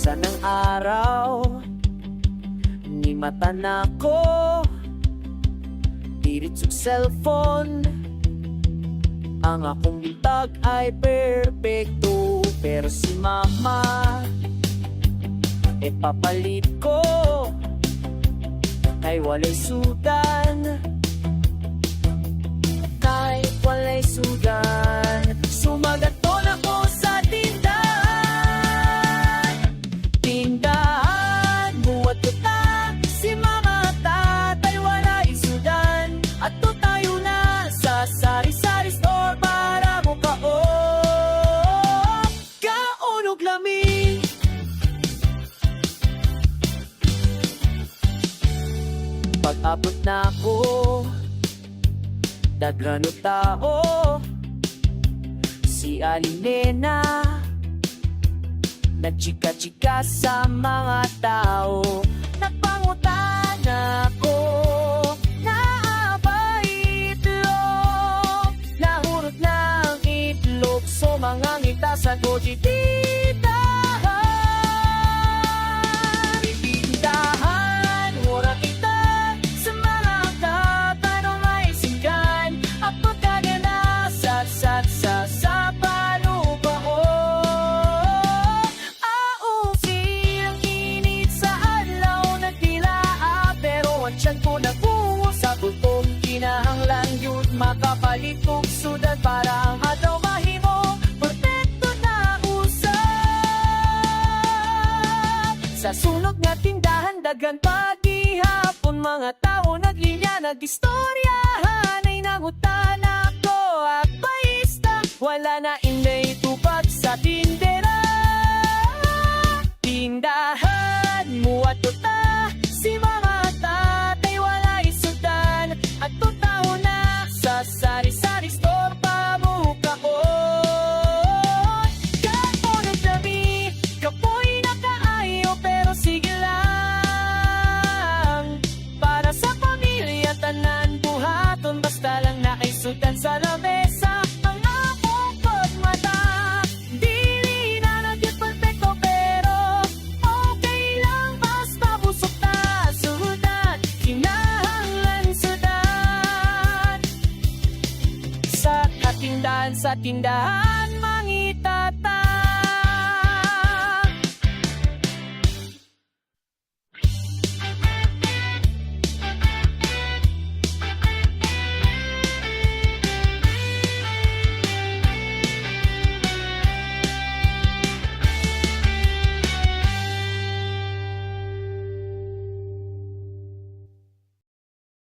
Sa ng araw ni mata na ko diritsog cellphone. Ang akong bitag ay perpekto, pero si mama papalit ko kay walay sudan. Kahit walay sudan, sumagaton ako sa tindahan. Tindahan, buwat tuta, si mama at tatay walay sudan. At to tayo na sa sari-sari store para mo kaunog lamig. Pag-abot na ako, daghano tao, si Alinena nagchika-chika sa mga tao. Nagpangutana ko, naabay itlog, nahurot ng itlog, so mga ngita sa gojitita. Sa palubao, silang init sa adlaw nagdilaa, pero ang tiyan ko nagbungo sa gutom. Kinahanglan yun makapalitog sudan para ang adlaw mahimo perfecto na usap. Sa sunog nga tindahan daghan pagihapon, mga tao naglinya nagistoryahan, ay nangutana ko at wala na inday tupad sa tindera. Tindahan, muwat tuta,